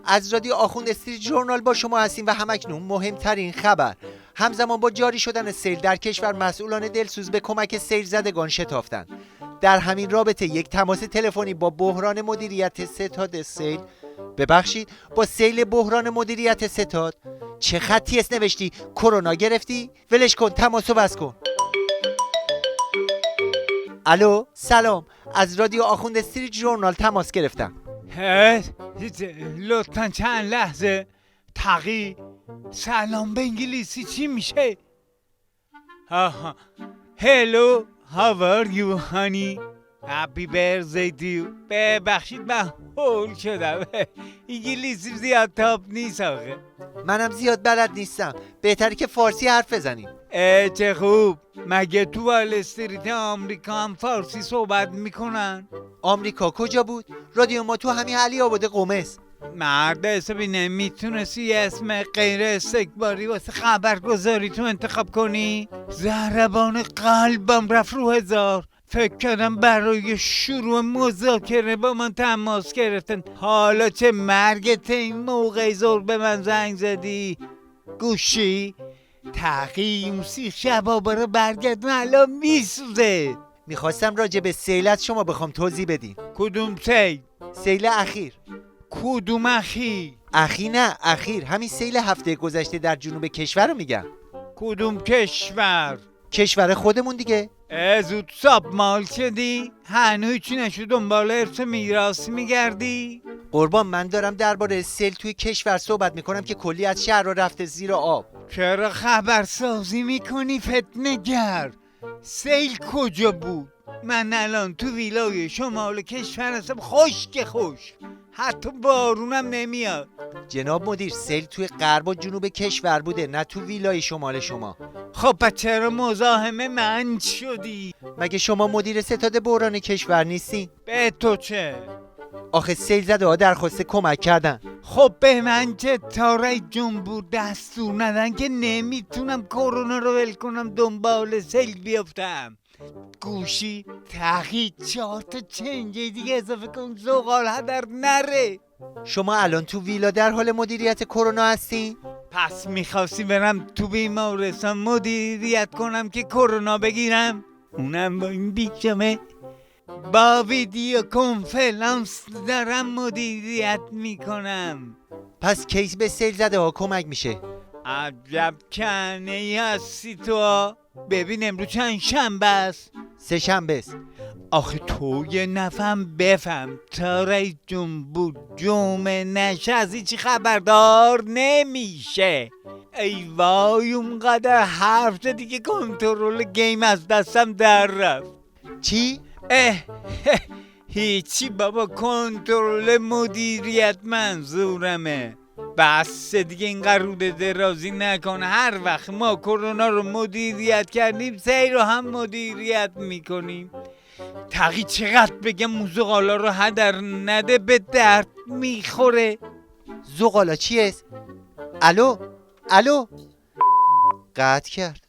از رادیو آخوند استریت ژورنال با شما هستیم و همکنون مهمترین خبر. همزمان با جاری شدن سیل در کشور مسئولان دلسوز به کمک سیل زدگان شتافتند. در همین رابطه یک تماس تلفنی با بحران مدیریت ستاد سیل با سیل بحران مدیریت ستاد. چه خطی است نوشتی؟ کرونا گرفتی؟ ولش کن، تماسو بس کن. الو، سلام، از رادیو آخوند استریت ژورنال تماس گرفتم. لطفاً چند لحظه. تقی سلام به انگلیسی چی میشه؟ Hello, how are you honey? Happy birthday to you. ببخشید من هول شدم. انگلیسی زیاد تاپ نیست آخه. منم زیاد بلد نیستم، بهتره که فارسی حرف بزنیم. چه خوب. مگه تو وال استریت آمریکا هم فارسی صحبت میکنن؟ آمریکا کجا بود؟ رادیو ما تو همین علی آباد قمص. مرد حسابی نمیتونستی اسم غیر استکباری واسه خبرگزاری تو انتخاب کنی؟ ضربان قلبم رفت رو هزار. فکر کردم برای شروع مذاکره با من تماس گرفتن. حالا چه مرگت این موقع زور به من زنگ زدی؟ گوشی؟ تقییم سیخ شبابا رو برگردون الان میسوزه. میخواستم راجع به سیل از شما بخوام توضیح بدین. کدوم سیل؟ سیل اخیر. کدوم اخیر؟ اخیر همین سیل هفته گذشته در جنوب کشور رو میگم. کدوم کشور؟ کشور خودمون دیگه. زود ساب مال شدی؟ هنوز چی نشد دنبال ارث میراث میگردی؟ قربان، من دارم درباره سیل توی کشور صحبت میکنم که کلی از شهر رو رفته زیر آب. چرا خبرسازی میکنی فتنه‌گر؟ سیل کجا بود؟ من الان تو ویلای شمال کشور هستم، خشک خوش، حتی بارونم نمیاد. جناب مدیر، سیل توی غرب و جنوب کشور بوده، نه تو ویلای شمال شما. خب پس چرا مزاحم من شدی؟ مگه شما مدیر ستاد بحران کشور نیستی؟ به تو چه؟ آخه سیل زده ها درخواست کمک کردن. خب به من چه؟ تاره جنبور دستور ندن که نمیتونم کرونا رو ول کنم دنبال سیل بیافتم. گوشی تقیید 4 تا چنجه دیگه اضافه کن زغال هدر نره. شما الان تو ویلا در حال مدیریت کرونا هستی؟ پس میخواستی برم تو بیمارستان مدیریت کنم که کرونا بگیرم؟ اونم با این بیچمه با ویدیو کنفرانس دارم مدیریت میکنم. پس کیس به سیل زده ها کمک میشه. عجب کنه ای هستی تو. ببین امروز چند شنبه است؟ 3 شنبه است. آخه تو یه نفهم بفهم تا رئیس جمهور جمعه نشه از هیچی خبردار نمیشه. ای وای اونقدر حرف زدی که کنترل گیم از دستم در رفت. چی؟ هیچی بابا، کنترل مدیریت منظورمه. بس دیگه اینقدر روده درازی نکن. هر وقت ما کرونا رو مدیریت کردیم سیل رو هم مدیریت میکنیم. تقی چقدر بگم موزغالا رو هدر نده، به درد میخوره. زغالا چیه؟ الو قطع کرد.